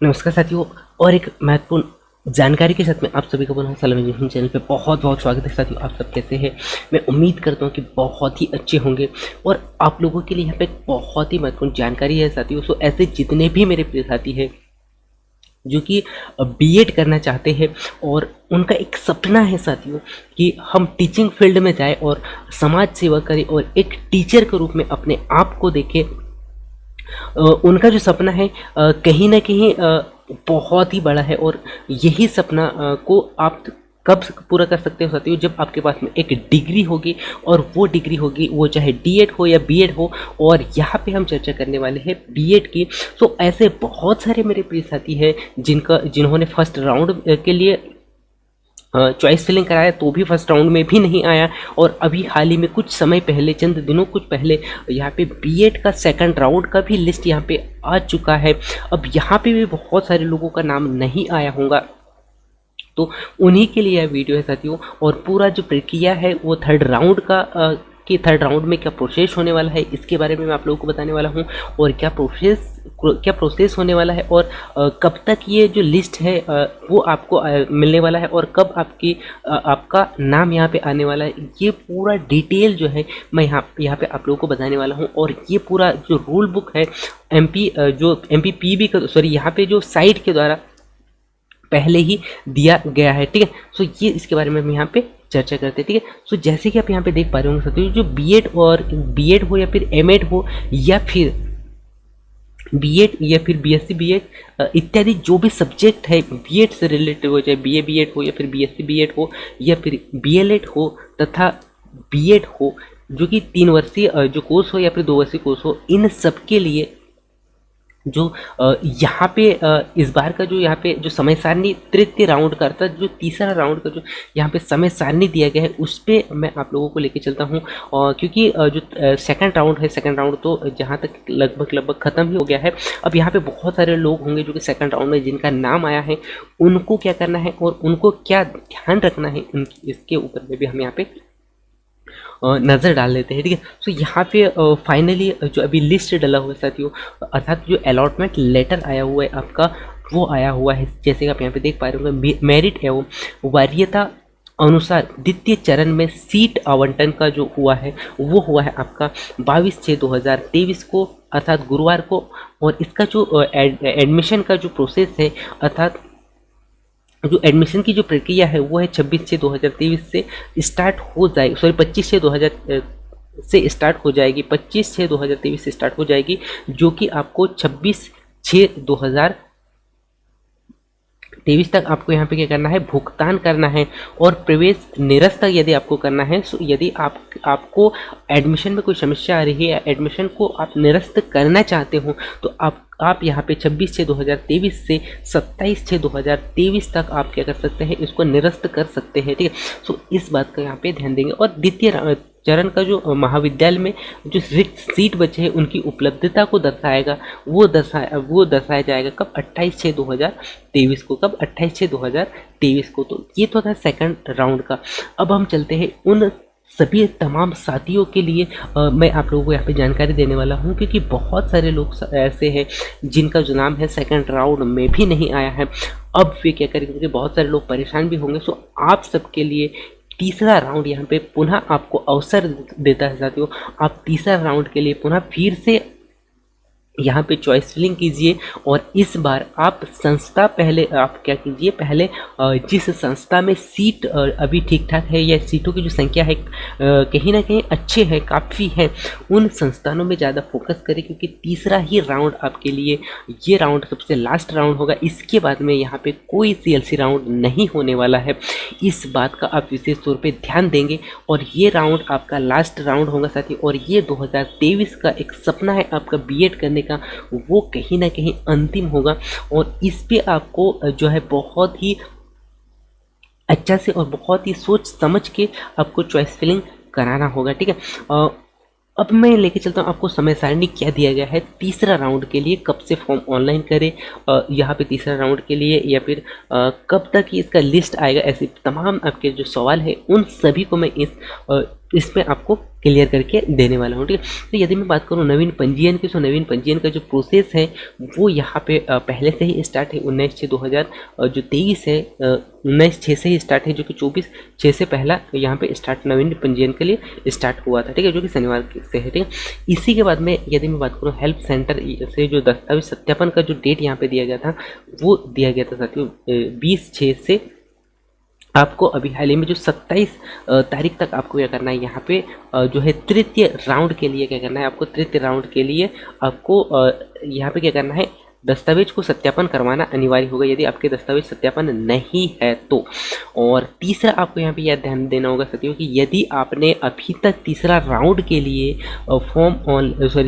नमस्कार साथियों। और एक महत्वपूर्ण जानकारी के साथ में आप सभी को पुनः सलाम एजुकेशन चैनल पे बहुत बहुत स्वागत है। साथियों, आप सब कैसे हैं? मैं उम्मीद करता हूं कि बहुत ही अच्छे होंगे और आप लोगों के लिए यहाँ पे एक बहुत ही महत्वपूर्ण जानकारी है साथियों। सो ऐसे जितने भी मेरे प्रिय साथी हैं जो कि बीएड करना चाहते हैं और उनका एक सपना है साथियों कि हम टीचिंग फील्ड में जाए और समाज सेवा करें और एक टीचर के रूप में अपने आप को देखें, उनका जो सपना है कहीं ना कहीं बहुत ही बड़ा है। और यही सपना को आप कब पूरा कर सकते हो साथियों? जब आपके पास में एक डिग्री होगी, और वो डिग्री होगी वो चाहे डीएड हो या बीएड हो। और यहाँ पे हम चर्चा करने वाले हैं बीएड की। तो ऐसे बहुत सारे मेरे प्रिय साथी हैं जिन्होंने फर्स्ट राउंड के लिए चॉइस फिलिंग कराया तो भी फर्स्ट राउंड में भी नहीं आया। और अभी हाल ही में कुछ समय पहले, चंद दिनों कुछ पहले, यहाँ पे बीएड का सेकंड राउंड का भी लिस्ट यहाँ पे आ चुका है। अब यहाँ पे भी बहुत सारे लोगों का नाम नहीं आया होगा, तो उन्हीं के लिए यह वीडियो है साथियों। और पूरा जो प्रक्रिया है वो थर्ड राउंड का कि थर्ड राउंड में क्या प्रोसेस होने वाला है, इसके बारे में मैं आप लोगों को बताने वाला हूं। और क्या प्रोसेस होने वाला है, और कब तक ये जो लिस्ट है वो आपको मिलने वाला है, और कब आपका नाम यहाँ पे आने वाला है, ये पूरा डिटेल जो है मैं यहाँ पे आप लोगों को बताने वाला हूँ। और ये पूरा जो रूल बुक है एमपीपीबी का, सॉरी, यहाँ पे जो साइट के द्वारा पहले ही दिया गया है, ठीक है। सो ये इसके बारे में हम यहाँ पे चर्चा करते हैं, ठीक है। सो जैसे कि आप यहाँ पे देख पा रहे होंगे साथियों, जो बीएड हो या फिर एमएड हो या फिर बीएड या फिर बीएससी बीएड इत्यादि जो भी सब्जेक्ट है बीएड से रिलेटेड हो, चाहे बीए बीएड हो या फिर बीएससी बीएड हो या फिर बीएलएड हो तथा बीएड हो, जो कि 3 वर्षीय जो कोर्स हो या फिर 2 वर्षीय कोर्स हो, इन सब के लिए जो यहाँ पे इस बार का जो यहाँ पे जो समय सारणी तृतीय राउंड का, अर्थात जो तीसरा राउंड का जो यहाँ पे समय सारणी दिया गया है, उस पर मैं आप लोगों को लेके चलता हूँ। क्योंकि जो सेकंड राउंड है, सेकंड राउंड तो जहाँ तक लगभग ख़त्म ही हो गया है। अब यहाँ पे बहुत सारे लोग होंगे जो कि सेकंड राउंड में जिनका नाम आया है, उनको क्या करना है और उनको क्या ध्यान रखना है, इसके ऊपर में भी हम यहाँ पे नज़र डाल लेते हैं, ठीक है। सो यहाँ पे फाइनली जो अभी लिस्ट डला हुआ है साथियों, अर्थात जो अलॉटमेंट लेटर आया हुआ है आपका, वो आया हुआ है। जैसे कि आप यहाँ पे देख पा रहे होंगे, मेरिट एवं वरीयता अनुसार द्वितीय चरण में सीट आवंटन का जो हुआ है वो हुआ है आपका 22/6/2023 को, अर्थात गुरुवार को। और इसका जो एडमिशन का जो प्रोसेस है, अर्थात जो एडमिशन की जो प्रक्रिया है वो है 26/6/2023 से स्टार्ट हो जाएगी, सॉरी 25/6/2000 से स्टार्ट हो जाएगी, 25/6/2023 से स्टार्ट हो जाएगी, जो कि आपको 26/6/2023 तक आपको यहाँ पे क्या करना है, भुगतान करना है। और प्रवेश निरस्त तक यदि आपको करना है, सो यदि आपको एडमिशन में कोई समस्या आ रही है या एडमिशन को आप निरस्त करना चाहते हो, तो आप यहाँ पे 26/6/2023 से 27/6/2023 तक आप क्या कर सकते हैं, इसको निरस्त कर सकते हैं, ठीक है। सो इस बात का यहाँ पे ध्यान देंगे। और द्वितीय चरण का जो महाविद्यालय में जो रिक्त सीट बचे हैं उनकी उपलब्धता को दर्शाएगा, वो दर्शाया जाएगा कब, 28/6/2023 को। कब? 28/6/2023 को। तो ये तो था सेकंड राउंड का। अब हम चलते हैं उन सभी तमाम साथियों के लिए मैं आप लोगों को यहाँ पे जानकारी देने वाला हूँ, क्योंकि बहुत सारे लोग ऐसे हैं जिनका जो नाम है सेकंड राउंड में भी नहीं आया है। अब वे क्या करेंगे, क्योंकि बहुत सारे लोग परेशान भी होंगे। सो आप सबके लिए तीसरा राउंड यहाँ पे पुनः आपको अवसर देता है साथियों। आप तीसरा राउंड के लिए पुनः फिर से यहाँ पे चॉइस फिलिंग कीजिए। और इस बार आप संस्था, पहले आप क्या कीजिए, पहले जिस संस्था में सीट अभी ठीक ठाक है या सीटों की जो संख्या है कहीं ना कहीं अच्छे है, काफ़ी है, उन संस्थानों में ज़्यादा फोकस करें, क्योंकि तीसरा ही राउंड आपके लिए, ये राउंड सबसे लास्ट राउंड होगा। इसके बाद में यहाँ पे कोई सीएलसी राउंड नहीं होने वाला है। इस बात का आप विशेष तौर पर ध्यान देंगे। और ये राउंड आपका लास्ट राउंड होगा साथी। और ये 2023 का एक सपना है आपका बीएड करने का, वो कहीं ना कहीं अंतिम होगा। और इस पे आपको जो है बहुत ही अच्छा से और बहुत ही सोच समझ के आपको चॉइस फिलिंग कराना होगा, ठीक है। अब मैं लेके चलता हूँ आपको समय सारणी क्या दिया गया है तीसरा राउंड के लिए, कब से फॉर्म ऑनलाइन करें यहाँ पे तीसरा राउंड के लिए, या फिर कब तक इसका लिस्ट आएगा। ऐसे तमाम आपके जो सवाल है उन सभी को मैं इस इसमें आपको क्लियर करके देने वाला हूँ, ठीक है। तो यदि मैं बात करूँ नवीन पंजीयन की, तो नवीन पंजीयन का जो प्रोसेस है वो यहाँ पे पहले से ही स्टार्ट है। 19/6/2000 जो 23 है 19/6 से ही स्टार्ट है, जो कि 24/6 से पहला यहाँ पे स्टार्ट नवीन पंजीयन के लिए स्टार्ट हुआ था, ठीक है, जो कि शनिवार से है, ठीक है। इसी के बाद में यदि मैं बात करूँ हेल्प सेंटर से जो दस्तावेज सत्यापन का जो डेट यहाँ पे दिया गया था, वो दिया गया था साथियों 20/6 से। आपको अभी हाल ही में जो 27 तारीख तक आपको क्या करना है, यहाँ पे जो है तृतीय राउंड के लिए क्या करना है, आपको तृतीय राउंड के लिए आपको यहाँ पे क्या करना है, दस्तावेज को सत्यापन करवाना अनिवार्य होगा यदि आपके दस्तावेज सत्यापन नहीं है तो। और तीसरा आपको यहाँ पे यह ध्यान देना होगा साथियों कि यदि आपने अभी तक तीसरा राउंड के लिए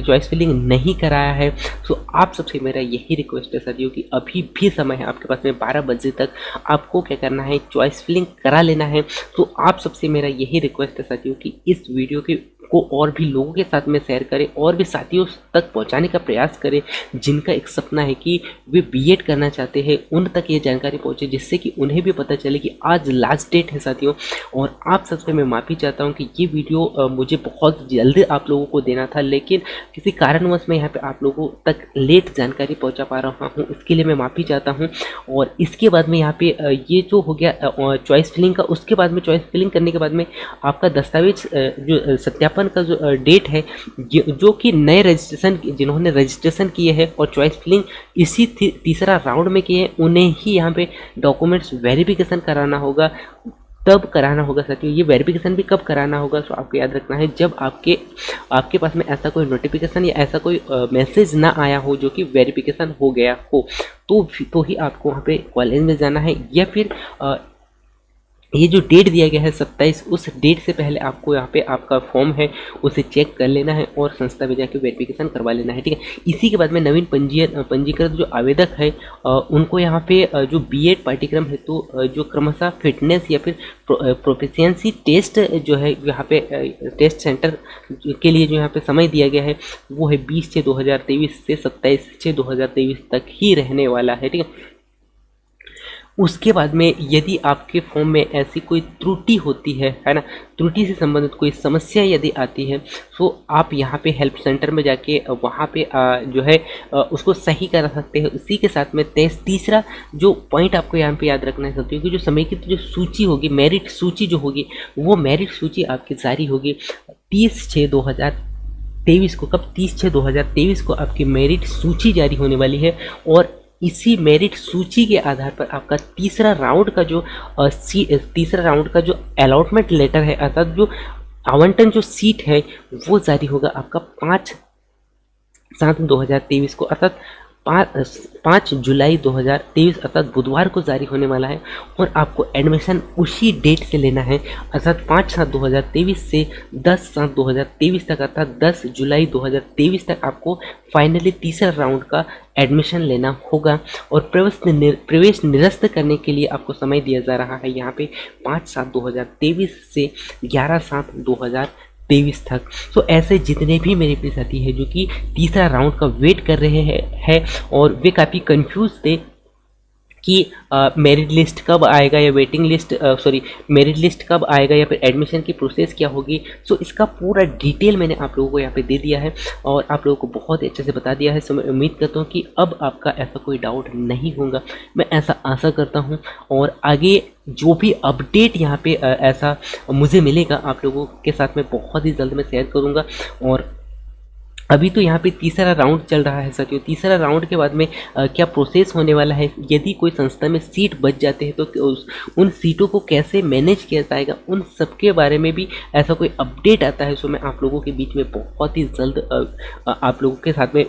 चॉइस फिलिंग नहीं कराया है, तो आप सबसे मेरा यही रिक्वेस्ट है साथियों कि अभी भी समय है आपके पास में, 12 बजे तक आपको क्या करना है, चॉइस फिलिंग करा लेना है। तो आप सबसे मेरा यही रिक्वेस्ट है साथियों कि इस वीडियो को और भी लोगों के साथ में शेयर करें और भी साथियों तक पहुंचाने का प्रयास करें जिनका एक सपना है कि वे बीएड करना चाहते हैं, उन तक ये जानकारी पहुंचे, जिससे कि उन्हें भी पता चले कि आज लास्ट डेट है साथियों। और आप सबसे मैं माफ़ी चाहता हूं कि ये वीडियो मुझे बहुत जल्द आप लोगों को देना था, लेकिन किसी कारणवश मैं यहाँ पे आप लोगों तक लेट जानकारी पहुँचा पा रहा हूँ, इसके लिए मैं माफ़ी चाहता हूँ। और इसके बाद में यहाँ पे ये जो हो गया चॉइस फिलिंग का, उसके बाद में चॉइस फिलिंग करने के बाद में आपका दस्तावेज जो सत्यापन का जो डेट है, जो कि नए रजिस्ट्रेशन जिन्होंने रजिस्ट्रेशन किए हैं और चॉइस फिलिंग इसी तीसरा राउंड में किए हैं, उन्हें ही यहाँ पे डॉक्यूमेंट्स वेरिफिकेशन कराना होगा, तब कराना होगा साथियों। ये वेरिफिकेशन भी कब कराना होगा, तो आपको याद रखना है जब आपके पास में ऐसा कोई नोटिफिकेशन या ऐसा कोई मैसेज ना आया हो जो कि वेरिफिकेशन हो गया हो, तो ही आपको वहाँ पे कॉलेज में जाना है। या फिर ये जो डेट दिया गया है 27, उस डेट से पहले आपको यहाँ पे आपका फॉर्म है उसे चेक कर लेना है और संस्था में जाके वेरिफिकेशन करवा लेना है, ठीक है। इसी के बाद में नवीन पंजीकृत जो आवेदक है उनको यहाँ पे जो बीएड पाठ्यक्रम है, तो जो क्रमशः फिटनेस या फिर प्रोफिशिएंसी टेस्ट जो है यहाँ पे टेस्ट सेंटर के लिए जो यहाँ पे समय दिया गया है वो है 20/6/2023 से 27/6/2023 तक ही रहने वाला है, ठीक है। उसके बाद में यदि आपके फॉर्म में ऐसी कोई त्रुटि होती है ना, त्रुटि से संबंधित कोई समस्या यदि आती है, तो आप यहाँ पे हेल्प सेंटर में जाके वहाँ पे जो है उसको सही करा सकते हैं। उसी के साथ में तीसरा जो पॉइंट आपको यहाँ पे याद रखना है साथियों कि जो समेकित जो सूची होगी, मेरिट सूची जो होगी, वो मेरिट सूची आपकी जारी होगी 30/6/2023 को। कब? 30/6/2023 को आपकी मेरिट सूची जारी होने वाली है। और इसी मेरिट सूची के आधार पर आपका तीसरा राउंड का जो अलॉटमेंट लेटर है, अर्थात जो आवंटन जो सीट है, वो जारी होगा आपका 5/7/2023 को, अर्थात 5 जुलाई 2023 अर्थात बुधवार को जारी होने वाला है। और आपको एडमिशन उसी डेट से लेना है, अर्थात 5/7/2023 से 10/7/2023 तक, अर्थात 10 जुलाई 2023 तक आपको फाइनली तीसरा राउंड का एडमिशन लेना होगा। और प्रवेश निरस्त करने के लिए आपको समय दिया जा रहा है यहाँ पे 5/7/2023 से 11/7/2023 तक। तो ऐसे जितने भी मेरे प्रिय साथी हैं जो कि तीसरा राउंड का वेट कर रहे हैं और वे काफ़ी कंफ्यूज थे कि मेरिट लिस्ट कब आएगा या वेटिंग लिस्ट मेरिट लिस्ट कब आएगा या फिर एडमिशन की प्रोसेस क्या होगी, सो इसका पूरा डिटेल मैंने आप लोगों को यहाँ पे दे दिया है और आप लोगों को बहुत ही अच्छे से बता दिया है। सो मैं उम्मीद करता हूँ कि अब आपका ऐसा कोई डाउट नहीं होगा, मैं ऐसा आशा करता हूँ। और आगे जो भी अपडेट यहाँ पे ऐसा मुझे मिलेगा आप लोगों के साथ में बहुत ही जल्द मैं शेयर करूँगा। और अभी तो यहाँ पे तीसरा राउंड चल रहा है साथियों। तीसरा राउंड के बाद में क्या प्रोसेस होने वाला है, यदि कोई संस्था में सीट बच जाते हैं तो उन सीटों को कैसे मैनेज किया जाएगा, उन सब के बारे में भी ऐसा कोई अपडेट आता है, सो मैं आप लोगों के बीच में बहुत ही जल्द आप लोगों के साथ में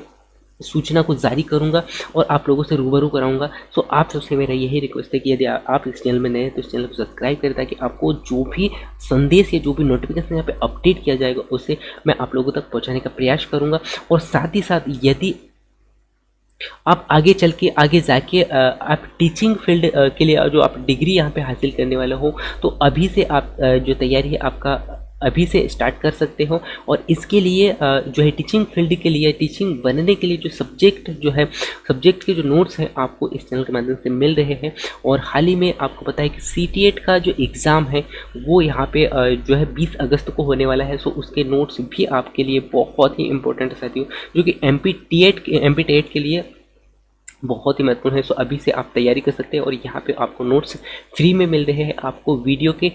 सूचना को जारी करूंगा और आप लोगों से रूबरू कराऊंगा। सो आप सबसे मेरा यही रिक्वेस्ट है कि यदि आप इस चैनल में नए हैं तो इस चैनल को सब्सक्राइब करें, ताकि आपको जो भी संदेश या जो भी नोटिफिकेशन यहाँ पे अपडेट किया जाएगा उसे मैं आप लोगों तक पहुँचाने का प्रयास करूँगा। और साथ ही साथ यदि आप आगे चल के आगे जाके आप टीचिंग फील्ड के लिए जो आप डिग्री यहाँ पे हासिल करने वाले हो, तो अभी से आप जो तैयारी है आपका अभी से स्टार्ट कर सकते हो। और इसके लिए जो है टीचिंग फील्ड के लिए, टीचिंग बनने के लिए जो सब्जेक्ट के जो नोट्स हैं आपको इस चैनल के माध्यम से मिल रहे हैं। और हाल ही में आपको पता है कि CTET का जो एग्ज़ाम है वो यहाँ पे जो है 20 अगस्त को होने वाला है। सो उसके नोट्स भी आपके लिए बहुत ही इंपॉर्टेंट है साथियों, जो कि MPTET के लिए बहुत ही महत्वपूर्ण है। सो अभी से आप तैयारी कर सकते हैं और यहाँ पे आपको नोट्स फ्री में मिल रहे हैं। आपको वीडियो के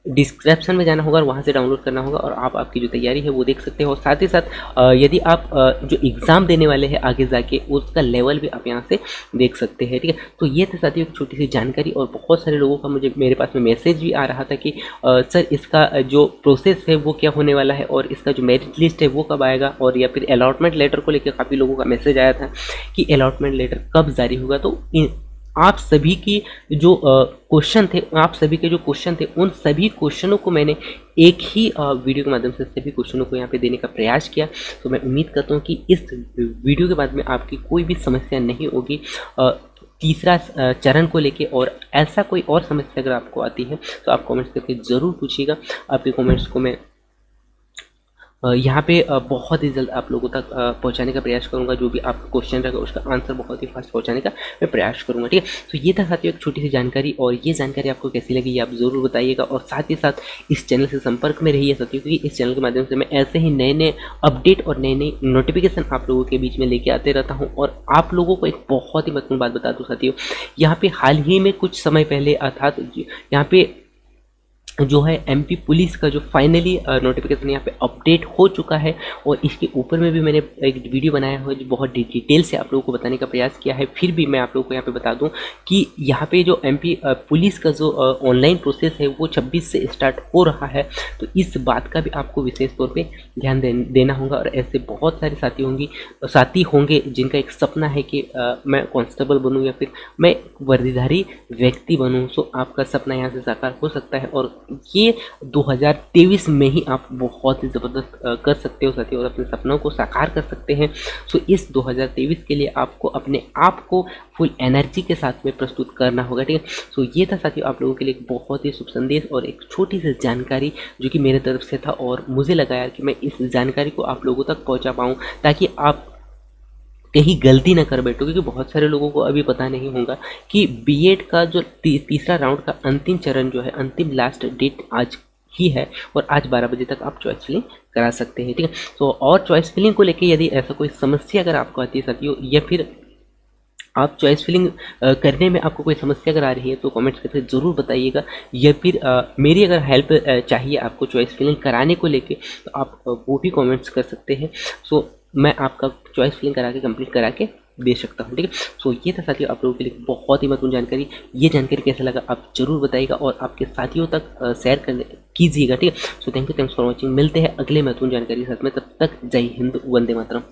डिस्क्रिप्शन में जाना होगा और वहाँ से डाउनलोड करना होगा और आप आपकी जो तैयारी है वो देख सकते हो। और साथ ही साथ यदि आप जो एग्ज़ाम देने वाले हैं आगे जाके उसका लेवल भी आप यहाँ से देख सकते हैं, ठीक है। तो ये था साथियों एक छोटी सी जानकारी। और बहुत सारे लोगों का मेरे पास में मैसेज भी आ रहा था कि सर इसका जो प्रोसेस है वो क्या होने वाला है और इसका जो मेरिट लिस्ट है वो कब आएगा, और या फिर अलॉटमेंट लेटर को लेकर काफ़ी लोगों का मैसेज आया था कि अलॉटमेंट लेटर कब जारी होगा। तो आप सभी की जो क्वेश्चन थे उन सभी क्वेश्चनों को मैंने एक ही वीडियो के माध्यम से सभी क्वेश्चनों को यहाँ पे देने का प्रयास किया। तो मैं उम्मीद करता हूँ कि इस वीडियो के बाद में आपकी कोई भी समस्या नहीं होगी तीसरा चरण को लेके। और ऐसा कोई और समस्या अगर आपको आती है तो आप कमेंट्स करके ज़रूर पूछिएगा। आपके कमेंट्स को मैं यहाँ पे बहुत ही जल्द आप लोगों तक पहुँचाने का प्रयास करूँगा। जो भी आपका क्वेश्चन रहेगा उसका आंसर बहुत ही फास्ट पहुँचाने का मैं प्रयास करूँगा, ठीक है। तो ये था साथियों एक छोटी सी जानकारी, और ये जानकारी आपको कैसी लगी ये आप ज़रूर बताइएगा। और साथ ही साथ इस चैनल से संपर्क में रहिए साथियों, क्योंकि इस चैनल के माध्यम से मैं ऐसे ही नए नए अपडेट और नए नए नोटिफिकेशन आप लोगों के बीच में लेके आते रहता हूँ। और आप लोगों को एक बहुत ही महत्वपूर्ण बात बता दूँ साथियों, यहाँ पे हाल ही में कुछ समय पहले अर्थात यहाँ पे जो है MP पुलिस का जो फाइनली नोटिफिकेशन यहाँ पे अपडेट हो चुका है। और इसके ऊपर में भी मैंने एक वीडियो बनाया हुआ है जो बहुत डिटेल से आप लोगों को बताने का प्रयास किया है। फिर भी मैं आप लोगों को यहाँ पे बता दूं कि यहाँ पे जो MP पुलिस का जो ऑनलाइन प्रोसेस है वो 26 से स्टार्ट हो रहा है। तो इस बात का भी आपको विशेष तौर पर ध्यान देना होगा। और ऐसे बहुत सारे साथी होंगे जिनका एक सपना है कि मैं कांस्टेबल बनूँ या फिर मैं वर्दीधारी व्यक्ति बनूँ। सो आपका सपना यहाँ से साकार हो सकता है और ये 2023 में ही आप बहुत ही ज़बरदस्त कर सकते हो साथियों, और अपने सपनों को साकार कर सकते हैं। सो इस 2023 के लिए आपको अपने आप को फुल एनर्जी के साथ में प्रस्तुत करना होगा, ठीक है। सो ये था साथियों आप लोगों के लिए एक बहुत ही शुभ संदेश और एक छोटी सी जानकारी जो कि मेरे तरफ से था। और मुझे लगा यार कि मैं इस जानकारी को आप लोगों तक पहुँचा पाऊँ ताकि आप कहीं गलती ना कर बैठो, क्योंकि बहुत सारे लोगों को अभी पता नहीं होगा कि B.Ed का जो तीसरा राउंड का अंतिम चरण जो है, अंतिम लास्ट डेट आज ही है और आज 12 बजे तक आप चॉइस फिलिंग करा सकते हैं, ठीक है। तो और चॉइस फिलिंग को लेके यदि ऐसा कोई समस्या अगर आपको आती है साथियों, या फिर आप चॉइस फिलिंग करने में आपको कोई समस्या अगर आ रही है तो कमेंट्स करके ज़रूर बताइएगा। या फिर मेरी अगर हेल्प चाहिए आपको चॉइस फिलिंग कराने को लेके तो आप वो भी कमेंट्स कर सकते हैं। सो मैं आपका चॉइस फिलिंग करा के कंप्लीट करा के दे सकता हूँ, ठीक है। सो ये था साथियों आप लोगों के लिए बहुत ही महत्वपूर्ण जानकारी। ये जानकारी कैसा लगा आप जरूर बताइएगा और आपके साथियों तक शेयर कीजिएगा, ठीक है। So thanks for watching. मिलते हैं अगले महत्वपूर्ण जानकारी के साथ में, तब तक जय हिंद, वंदे मातरम।